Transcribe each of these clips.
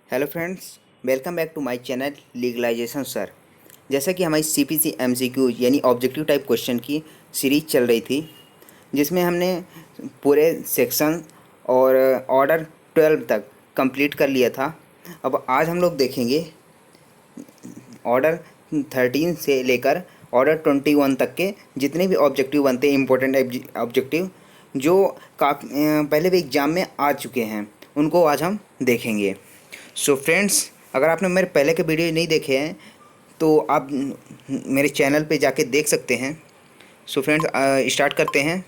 Hello friends, welcome back to my channel legalisation sir. जैसा कि हमारी सीपीसी एमसीक्यू यानी ऑब्जेक्टिव टाइप क्वेश्चन की सीरीज चल रही थी, जिसमें हमने पूरे सेक्शन और ऑर्डर 12 तक कंप्लीट कर लिया था। अब आज हम लोग देखेंगे ऑर्डर 13 से लेकर ऑर्डर 21 तक के जितने भी ऑब्जेक्टिव बनते हैं, इम्पोर्टेंट ऑब्जेक्टिव जो काफ़ी पहले भी एग्ज़ाम में आ चुके हैं, उनको आज हम देखेंगे। सो फ्रेंड्स, अगर आपने मेरे पहले के वीडियो नहीं देखे हैं तो आप मेरे चैनल पे जाके देख सकते हैं। सो फ्रेंड्स, स्टार्ट करते हैं।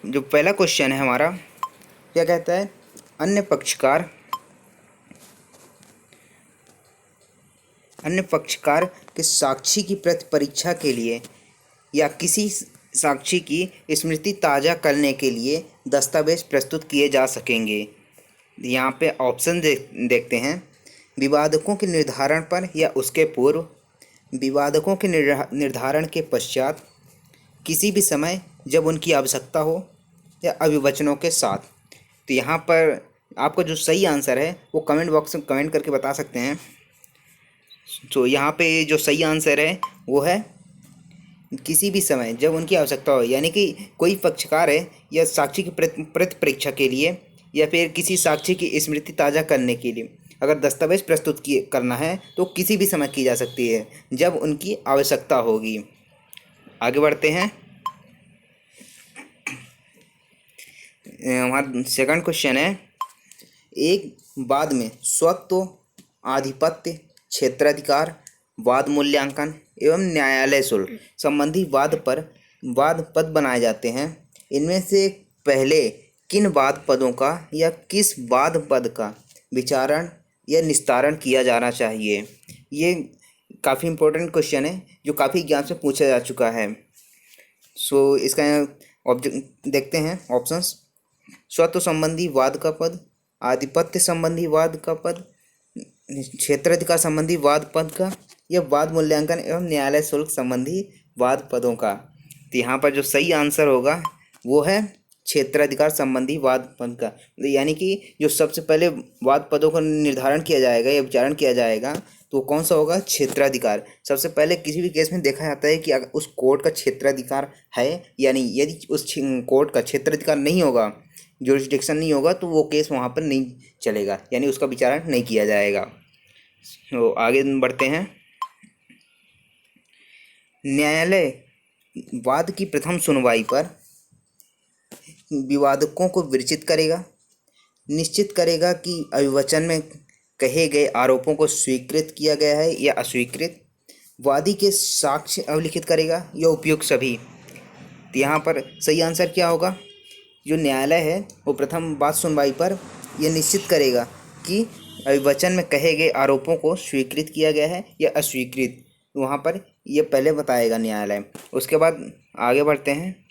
जो पहला क्वेश्चन है हमारा, क्या कहता है? अन्य पक्षकार के साक्षी की प्रति परीक्षा के लिए या किसी साक्षी की स्मृति ताज़ा करने के लिए दस्तावेज प्रस्तुत किए जा सकेंगे। यहाँ पे ऑप्शन देखते हैं। विवादकों के निर्धारण पर या उसके पूर्व, विवादकों के निर्धारण के पश्चात, किसी भी समय जब उनकी आवश्यकता हो, या अभिवचनों के साथ। तो यहाँ पर आपका जो सही आंसर है वो कमेंट बॉक्स में कमेंट करके बता सकते हैं। तो यहाँ पे जो सही आंसर है वो है किसी भी समय जब उनकी आवश्यकता हो, यानी कि कोई पक्षकार है या साक्षी की प्रति परीक्षा के लिए या फिर किसी साक्षी की स्मृति ताज़ा करने के लिए अगर दस्तावेज प्रस्तुत किए करना है तो किसी भी समय की जा सकती है जब उनकी आवश्यकता होगी। आगे बढ़ते हैं। हमारा सेकंड क्वेश्चन है, एक वाद में स्वत्व, आधिपत्य, क्षेत्राधिकार, वाद मूल्यांकन एवं न्यायालय शुल्क संबंधी वाद पद बनाए जाते हैं। इनमें से पहले किन वाद पदों का या किस वाद पद का विचारण या निस्तारण किया जाना चाहिए? ये काफ़ी इम्पोर्टेंट क्वेश्चन है जो काफ़ी एग्जाम से पूछा जा चुका है। सो इसका ऑब्जेक्ट देखते हैं। ऑप्शंस: स्वत्व संबंधी वाद का पद, आधिपत्य संबंधी वाद का पद, क्षेत्राधिकार संबंधी वाद पद का, या वाद मूल्यांकन एवं न्यायालय शुल्क संबंधी वाद पदों का। तो यहाँ पर जो सही आंसर होगा वो है क्षेत्राधिकार संबंधी वाद पद का। यानी कि जो सबसे पहले वाद पदों का निर्धारण किया जाएगा या विचारण किया जाएगा तो कौन सा होगा? क्षेत्राधिकार। सबसे पहले किसी भी केस में देखा जाता है कि अगर उस कोर्ट का क्षेत्राधिकार है या नहीं। यदि उस कोर्ट का क्षेत्राधिकार नहीं होगा, जुरिस्डिक्शन नहीं होगा, तो वो केस वहाँ पर नहीं चलेगा, यानी उसका विचारण नहीं किया जाएगा। तो आगे बढ़ते हैं। न्यायालय वाद की प्रथम सुनवाई पर विवादकों को विरचित करेगा, निश्चित करेगा कि अभिवचन में कहे गए आरोपों को स्वीकृत किया गया है या अस्वीकृत, वादी के साक्ष्य अभिलिखित करेगा या उपयुक्त सभी। तो यहाँ पर सही आंसर क्या होगा? जो न्यायालय है वो प्रथम वाद सुनवाई पर यह निश्चित करेगा कि अभिवचन में कहे गए आरोपों को स्वीकृत किया गया है या अस्वीकृत। वहाँ पर ये पहले बताएगा न्यायालय। उसके बाद आगे बढ़ते हैं।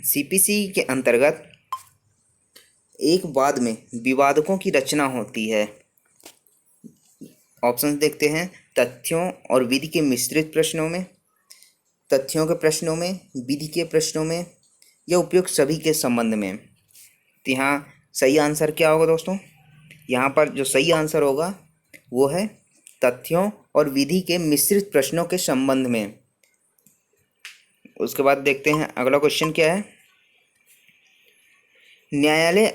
सीपीसी के अंतर्गत एक वाद में विवादकों की रचना होती है। ऑप्शंस देखते हैं। तथ्यों और विधि के मिश्रित प्रश्नों में, तथ्यों के प्रश्नों में, विधि के प्रश्नों में, या उपयुक्त सभी के संबंध में। तो यहाँ सही आंसर क्या होगा दोस्तों? यहाँ पर जो सही आंसर होगा वो है तथ्यों और विधि के मिश्रित प्रश्नों के संबंध में। उसके बाद देखते हैं अगला क्वेश्चन क्या है। न्यायालय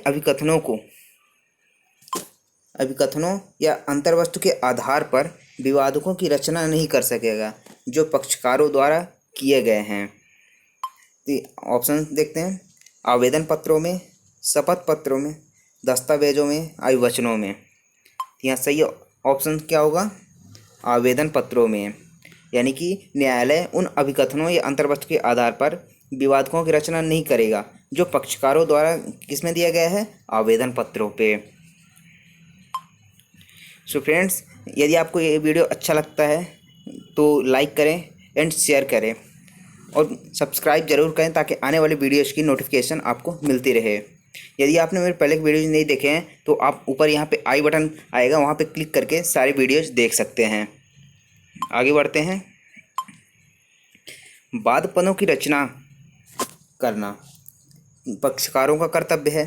अभिकथनों या अंतर्वस्तु के आधार पर विवादकों की रचना नहीं कर सकेगा जो पक्षकारों द्वारा किए गए हैं। तो ऑप्शन देखते हैं। आवेदन पत्रों में, शपथ पत्रों में, दस्तावेजों में, अभिवचनों में। यहाँ सही ऑप्शन क्या होगा? आवेदन पत्रों में। यानी कि न्यायालय उन अभिकथनों या अंतर्वस्तु के आधार पर विवादकों की रचना नहीं करेगा जो पक्षकारों द्वारा किसमें दिया गया है? आवेदन पत्रों पे। सो फ्रेंड्स, यदि आपको ये वीडियो अच्छा लगता है तो लाइक करें एंड शेयर करें और सब्सक्राइब जरूर करें ताकि आने वाले वीडियोज़ की नोटिफिकेशन आपको मिलती रहे। यदि आपने मेरे पहले के वीडियोज़ नहीं देखे हैं तो आप ऊपर यहाँ पे आई बटन आएगा, वहाँ पे क्लिक करके सारे वीडियोज़ देख सकते हैं। आगे बढ़ते हैं। वाद पदों की रचना करना पक्षकारों का कर्तव्य है,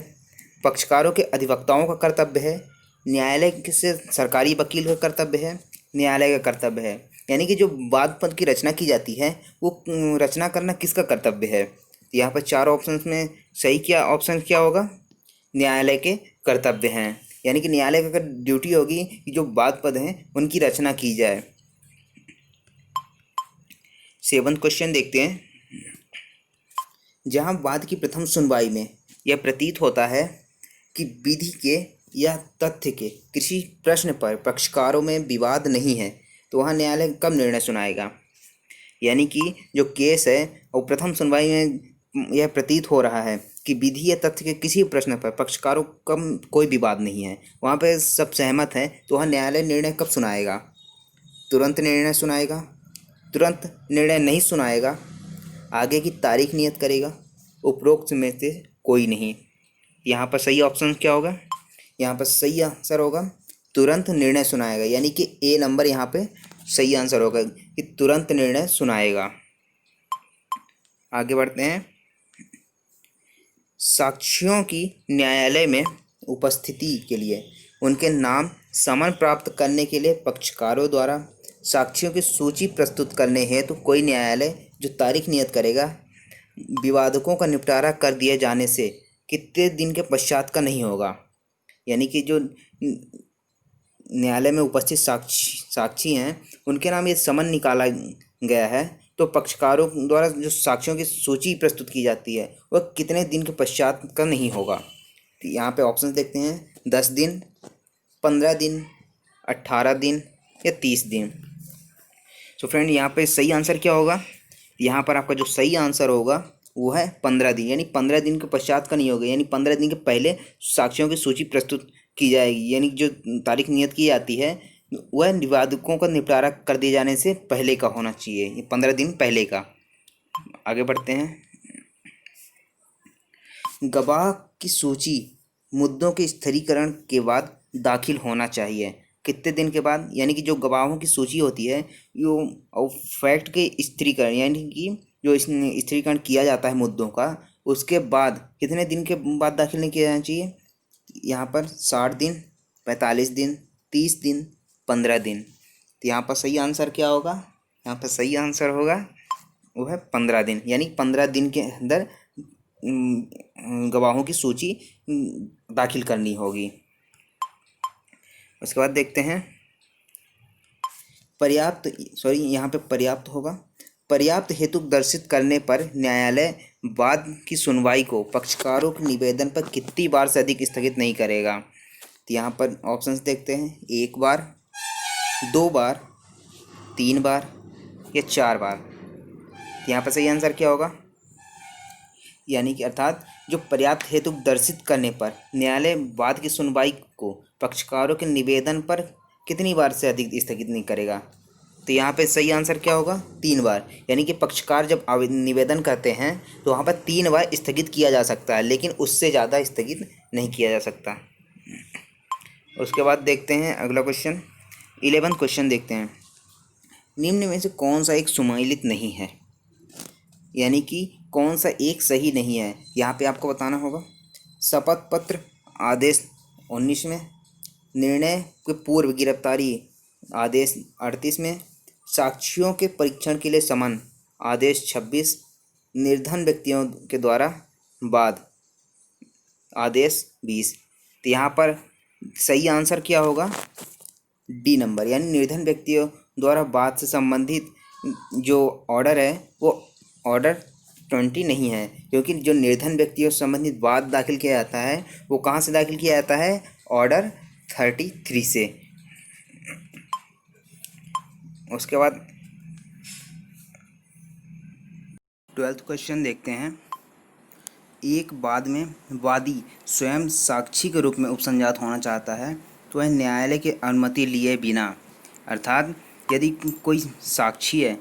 पक्षकारों के अधिवक्ताओं का कर्तव्य है, न्यायालय से सरकारी वकील का कर्तव्य है, न्यायालय का कर्तव्य है। यानी कि जो वाद पद की रचना की जाती है वो रचना करना किसका कर्तव्य है? यहाँ पर 4 ऑप्शंस में सही क्या ऑप्शन क्या होगा? न्यायालय के कर्तव्य हैं। यानी कि न्यायालय का ड्यूटी होगी कि जो वाद पद हैं उनकी रचना की जाए। 7वां क्वेश्चन देखते हैं। जहाँ वाद की प्रथम सुनवाई में यह प्रतीत होता है कि विधि के या तथ्य के किसी प्रश्न पर पक्षकारों में विवाद नहीं है, तो वहाँ न्यायालय कब निर्णय सुनाएगा? यानी कि जो केस है और प्रथम सुनवाई में यह प्रतीत हो रहा है कि विधि या तथ्य के किसी प्रश्न पर पक्षकारों का कोई विवाद नहीं है, वहाँ पे सब सहमत हैं, तो वहाँ न्यायालय निर्णय कब सुनाएगा? तुरंत निर्णय सुनाएगा, तुरंत निर्णय नहीं सुनाएगा, आगे की तारीख नियत करेगा, उपरोक्त में से कोई नहीं। यहाँ पर सही ऑप्शन क्या होगा? यहाँ पर सही आंसर होगा तुरंत निर्णय सुनाएगा। यानी कि ए नंबर यहाँ पे सही आंसर होगा कि तुरंत निर्णय सुनाएगा। आगे बढ़ते हैं। साक्षियों की न्यायालय में उपस्थिति के लिए उनके नाम समन प्राप्त करने के लिए पक्षकारों द्वारा साक्षियों की सूची प्रस्तुत करने हेतु कोई न्यायालय जो तारीख नियत करेगा, विवादकों का निपटारा कर दिए जाने से कितने दिन के पश्चात का नहीं होगा। यानी कि जो न्यायालय में उपस्थित साक्षी हैं उनके नाम ये समन निकाला गया है, तो पक्षकारों द्वारा जो साक्षियों की सूची प्रस्तुत की जाती है वह कितने दिन के पश्चात का नहीं होगा। तो यहाँ पे ऑप्शन देखते हैं, 10 दिन, 15 दिन, 18 दिन या 30 दिन। तो फ्रेंड यहाँ पे सही आंसर क्या होगा? यहाँ पर आपका जो सही आंसर होगा वो है 15 दिन। यानी 15 दिन के पश्चात का नहीं होगा, यानी 15 दिन के पहले साक्ष्यों की सूची प्रस्तुत की जाएगी। यानी जो तारीख नियत की जाती है वह विवादकों का निपटारा कर दिए जाने से पहले का होना चाहिए, ये 15 दिन पहले का। आगे बढ़ते हैं। गवाह की सूची मुद्दों के स्थिरीकरण के बाद दाखिल होना चाहिए। कितने दिन के बाद? यानी कि जो गवाहों की सूची होती है वो फैक्ट के स्थिरीकरण, यानी कि जो स्थिरीकरण किया जाता है मुद्दों का, उसके बाद कितने दिन के बाद दाखिल नहीं किया जाना चाहिए? यहाँ पर 60 दिन, 45 दिन, 30 दिन, 15 दिन। तो यहाँ पर सही आंसर क्या होगा? यहाँ पर सही आंसर होगा वो है 15 दिन। यानी 15 दिन के अंदर गवाहों की सूची दाखिल करनी होगी। उसके बाद देखते हैं यहाँ पे पर्याप्त होगा। पर्याप्त हेतु दर्शित करने पर न्यायालय वाद की सुनवाई को पक्षकारों के निवेदन पर कितनी बार से अधिक स्थगित नहीं करेगा। तो यहाँ पर ऑप्शंस देखते हैं, 1 बार, 2 बार, 3 बार या 4 बार। तो यहाँ पर सही आंसर क्या होगा? यानी कि अर्थात जो पर्याप्त हेतु दर्शित करने पर न्यायालय वाद की सुनवाई को पक्षकारों के निवेदन पर कितनी बार से अधिक स्थगित नहीं करेगा। तो यहाँ पे सही आंसर क्या होगा? 3 बार। यानी कि पक्षकार जब निवेदन करते हैं तो वहाँ पर 3 बार स्थगित किया जा सकता है, लेकिन उससे ज़्यादा स्थगित नहीं किया जा सकता। उसके बाद देखते हैं अगला क्वेश्चन, 11वां क्वेश्चन देखते हैं। निम्न में से कौन सा एक सुमेलित नहीं है? यानी कि कौन सा एक सही नहीं है, यहाँ पे आपको बताना होगा। शपथ पत्र आदेश 19 में, निर्णय के पूर्व गिरफ्तारी आदेश 38 में, साक्ष्यों के परीक्षण के लिए समन आदेश 26, निर्धन व्यक्तियों के द्वारा वाद आदेश 20। तो यहाँ पर सही आंसर क्या होगा? डी नंबर, यानी निर्धन व्यक्तियों द्वारा वाद से संबंधित जो ऑर्डर है वो ऑर्डर 20 नहीं है, क्योंकि जो निर्धन व्यक्तियों से संबंधित वाद दाखिल किया जाता है वो कहाँ से दाखिल किया जाता है? ऑर्डर 33 से। उसके बाद 12वां क्वेश्चन देखते हैं। एक वाद में वादी स्वयं साक्षी के रूप में उपसंजात होना चाहता है तो वह न्यायालय की अनुमति लिए बिना, अर्थात यदि कोई साक्षी है,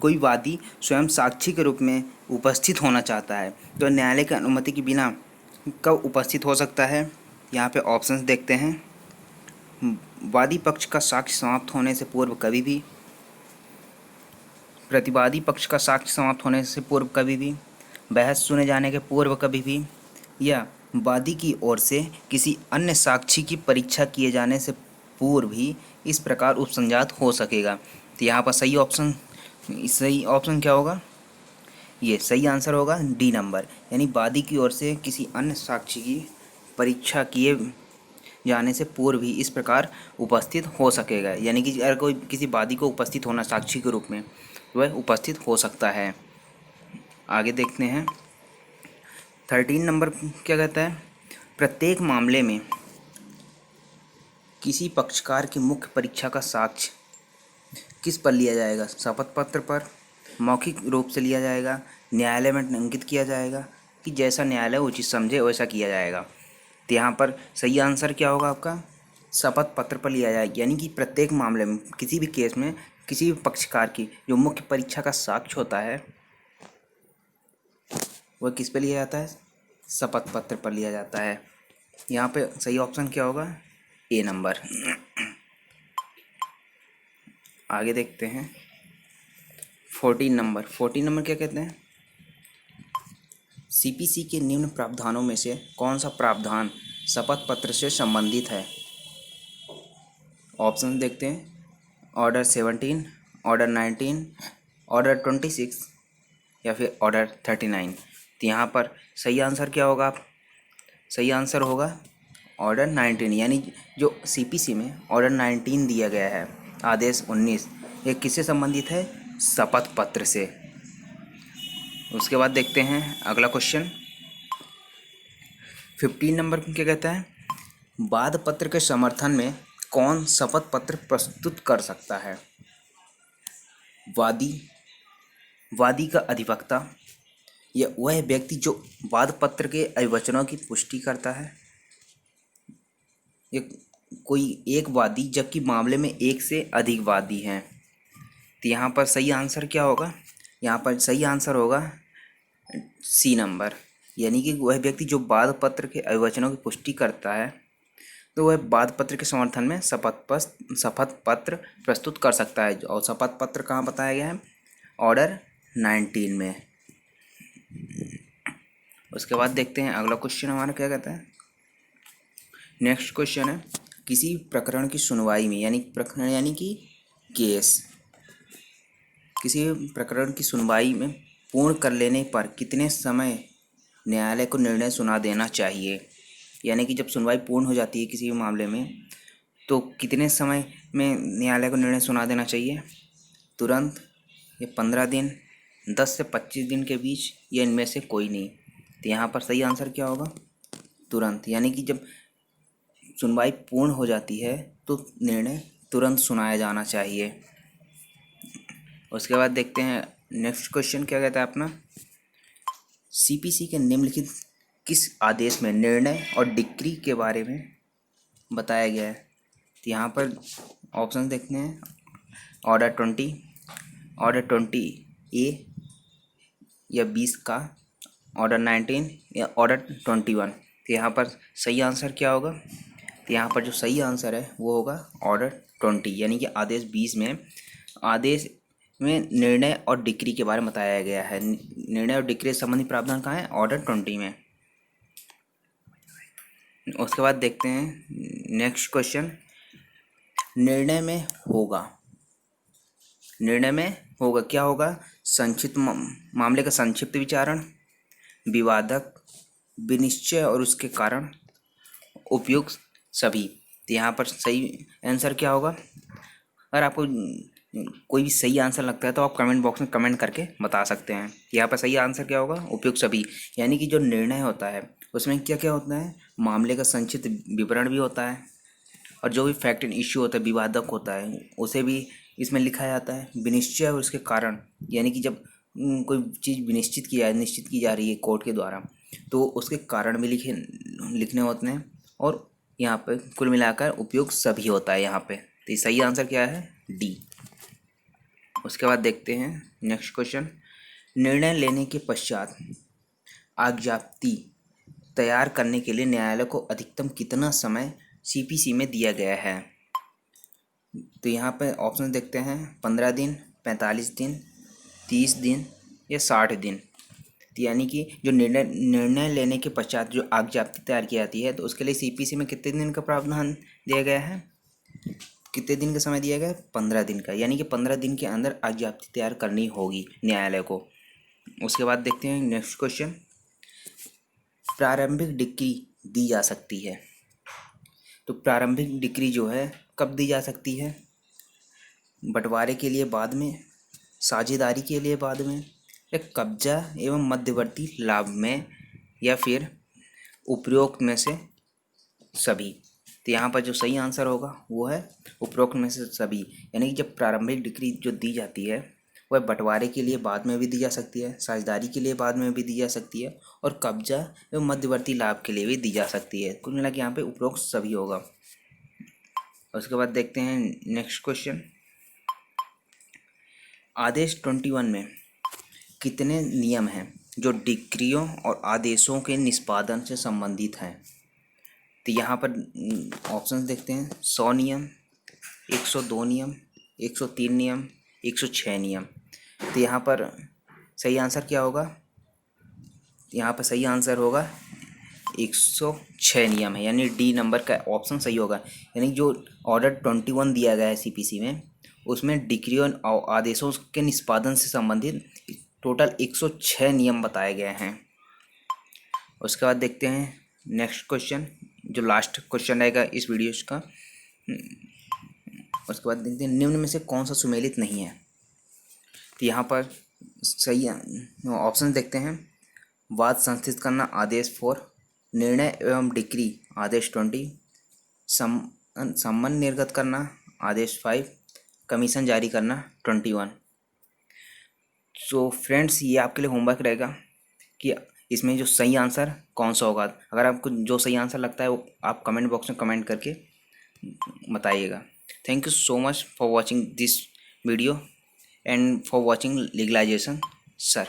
कोई वादी स्वयं साक्षी के रूप में उपस्थित होना चाहता है तो न्यायालय की अनुमति के बिना कब उपस्थित हो सकता है? यहाँ पे ऑप्शंस देखते हैं। वादी पक्ष का साक्ष्य समाप्त होने से पूर्व कभी भी, प्रतिवादी पक्ष का साक्ष्य समाप्त होने से पूर्व कभी भी, बहस सुने जाने के पूर्व कभी भी, या वादी की ओर से किसी अन्य साक्षी की परीक्षा किए जाने से पूर्व भी इस प्रकार उपसंजात हो सकेगा। तो यहाँ पर सही ऑप्शन क्या होगा? ये सही आंसर होगा डी नंबर, यानी वादी की ओर से किसी अन्य साक्षी की परीक्षा किए जाने से पूर्व भी इस प्रकार उपस्थित हो सकेगा। यानी कि अगर कोई किसी वादी को उपस्थित होना साक्षी के रूप में, वह उपस्थित हो सकता है। आगे देखते हैं 13 नंबर क्या कहता है? प्रत्येक मामले में किसी पक्षकार की मुख्य परीक्षा का साक्ष्य किस पर लिया जाएगा? शपथ पत्र पर, मौखिक रूप से लिया जाएगा, न्यायालय में अंकित किया जाएगा, कि जैसा न्यायालय उचित समझे वैसा किया जाएगा। तो यहाँ पर सही आंसर क्या होगा आपका? शपथ पत्र पर लिया जाएगा। यानी कि प्रत्येक मामले में, किसी भी केस में, किसी भी पक्षकार की जो मुख्य परीक्षा का साक्ष्य होता है वह किस पे लिया जाता है? शपथ पत्र पर लिया जाता है। यहाँ पे सही ऑप्शन क्या होगा? ए नंबर। आगे देखते हैं 14 नंबर क्या कहते हैं? सीपीसी के निम्न प्रावधानों में से कौन सा प्रावधान शपथ पत्र से संबंधित है? ऑप्शन देखते हैं, ऑर्डर 17, ऑर्डर 19, ऑर्डर 26 या फिर ऑर्डर 39। तो यहाँ पर सही आंसर क्या होगा? सही आंसर होगा ऑर्डर 19, यानी जो सीपीसी में ऑर्डर 19 दिया गया है, आदेश 19, ये किससे संबंधित है? शपथ पत्र से। उसके बाद देखते हैं अगला क्वेश्चन 15 नंबर क्या कहता है? वाद पत्र के समर्थन में कौन शपथ पत्र प्रस्तुत कर सकता है? वादी का अधिवक्ता, या वह व्यक्ति जो वाद पत्र के अभिवचनों की पुष्टि करता है, या कोई एक वादी जबकि मामले में एक से अधिक वादी हैं। तो यहाँ पर सही आंसर क्या होगा? यहाँ पर सही आंसर होगा सी नंबर, यानी कि वह व्यक्ति जो वाद पत्र के अभिवचनों की पुष्टि करता है, तो वह वाद पत्र के समर्थन में शपथ पत्र प्रस्तुत कर सकता है। और शपथ पत्र कहाँ बताया गया है? ऑर्डर 19 में। उसके बाद देखते हैं अगला क्वेश्चन हमारा क्या कहता है? नेक्स्ट क्वेश्चन है, किसी प्रकरण की सुनवाई में, यानी प्रकरण यानी कि केस, किसी प्रकरण की सुनवाई में पूर्ण कर लेने पर कितने समय न्यायालय को निर्णय सुना देना चाहिए? यानी कि जब सुनवाई पूर्ण हो जाती है किसी भी मामले में, तो कितने समय में न्यायालय को निर्णय सुना देना चाहिए? तुरंत, या 15 दिन, 10 से 25 दिन के बीच, या इनमें से कोई नहीं? तो यहाँ पर सही आंसर क्या होगा? तुरंत, यानी कि जब सुनवाई पूर्ण हो जाती है तो निर्णय तुरंत सुनाया जाना चाहिए। उसके बाद देखते हैं नेक्स्ट क्वेश्चन क्या कहता है अपना? सीपीसी के निम्नलिखित किस आदेश में निर्णय और डिक्री के बारे में बताया गया है? तो यहाँ पर ऑप्शन देखते हैं, ऑर्डर 20, ऑर्डर 20A या 20 का, ऑर्डर 19 या ऑर्डर 21। तो यहाँ पर सही आंसर क्या होगा? तो यहाँ पर जो सही आंसर है वो होगा ऑर्डर 20, यानी कि आदेश में निर्णय और डिक्री के बारे में बताया गया है। निर्णय और डिक्री संबंधी प्रावधान कहाँ है? ऑर्डर 20 में। उसके बाद देखते हैं नेक्स्ट क्वेश्चन, निर्णय में होगा क्या होगा? संक्षिप्त मामले का संक्षिप्त विचारण, विवादक, विनिश्चय और उसके कारण, उपयुक्त सभी। तो यहाँ पर सही आंसर क्या होगा? अगर आपको कोई भी सही आंसर लगता है तो आप कमेंट बॉक्स में कमेंट करके बता सकते हैं। यहाँ पर सही आंसर क्या होगा? उपयुक्त सभी, यानी कि जो निर्णय होता है उसमें क्या क्या होता है? मामले का संक्षिप्त विवरण भी होता है, और जो भी फैक्ट एंड इश्यू होता है, विवादक होता है, उसे भी इसमें लिखा जाता है। विनिश्चय और उसके कारण, यानी कि जब कोई चीज़ निश्चित की जा रही है कोर्ट के द्वारा, तो उसके कारण भी लिखने होते हैं। और यहाँ पे कुल मिलाकर उपयुक्त सभी होता है यहाँ पे। तो सही आंसर क्या है? डी। उसके बाद देखते हैं नेक्स्ट क्वेश्चन, निर्णय लेने के पश्चात आज्ञप्ति तैयार करने के लिए न्यायालय को अधिकतम कितना समय सीपीसी में दिया गया है? तो यहाँ पे ऑप्शन देखते हैं, 15 दिन, 45 दिन, 30 दिन या 60 दिन। तो यानी कि जो निर्णय लेने के पश्चात जो आग जाप्ती तैयार की जाती है, तो उसके लिए सीपीसी में कितने दिन का प्रावधान दिया गया है, कितने दिन का समय दिया गया है? 15 दिन का। यानी कि 15 दिन के अंदर आग जाप्ती तैयार करनी होगी न्यायालय को। उसके बाद देखते हैं नेक्स्ट क्वेश्चन, प्रारंभिक डिक्री दी जा सकती है। तो प्रारंभिक डिक्री जो है कब दी जा सकती है? बंटवारे के लिए बाद में, साझेदारी के लिए बाद में, या कब्जा एवं मध्यवर्ती लाभ में, या फिर उपरोक्त में से सभी। तो यहाँ पर जो सही आंसर होगा वो है उपरोक्त में से सभी। यानी कि जब प्रारंभिक डिक्री जो दी जाती है वह बंटवारे के लिए बाद में भी दी जा सकती है, साझेदारी के लिए बाद में भी दी जा सकती है, और कब्जा एवं मध्यवर्ती लाभ के लिए भी दी जा सकती है। कुल मिला के यहाँ पे उपरोक्त सभी होगा। उसके बाद देखते हैं नेक्स्ट क्वेश्चन, आदेश 21 में कितने नियम हैं जो डिक्रियों और आदेशों के निष्पादन से संबंधित हैं? तो यहाँ पर ऑप्शंस देखते हैं, 100 नियम, 102 नियम, 103 नियम, 106 नियम। तो यहाँ पर सही आंसर क्या होगा? यहाँ पर सही आंसर होगा 106 नियम है, यानी डी नंबर का ऑप्शन सही होगा। यानी जो ऑर्डर 21 दिया गया है सीपीसी में, उसमें डिक्रियों और आदेशों के निष्पादन से संबंधित टोटल 106 नियम बताए गए हैं। उसके बाद देखते हैं नेक्स्ट क्वेश्चन, जो लास्ट क्वेश्चन रहेगा इस वीडियो का। उसके बाद देखते हैं निम्न में से कौन सा सुमेलित नहीं है। तो यहाँ पर सही ऑप्शन देखते हैं, वाद संस्थित करना आदेश 4, निर्णय एवं डिक्री आदेश 20, सम्मन निर्गत करना आदेश 5, कमीशन जारी करना 21। सो फ्रेंड्स, ये आपके लिए होमवर्क रहेगा कि इसमें जो सही आंसर कौन सा होगा। अगर आपको जो सही आंसर लगता है वो आप कमेंट बॉक्स में कमेंट करके बताइएगा। Thank you so much for watching this video and for watching legalisation sir.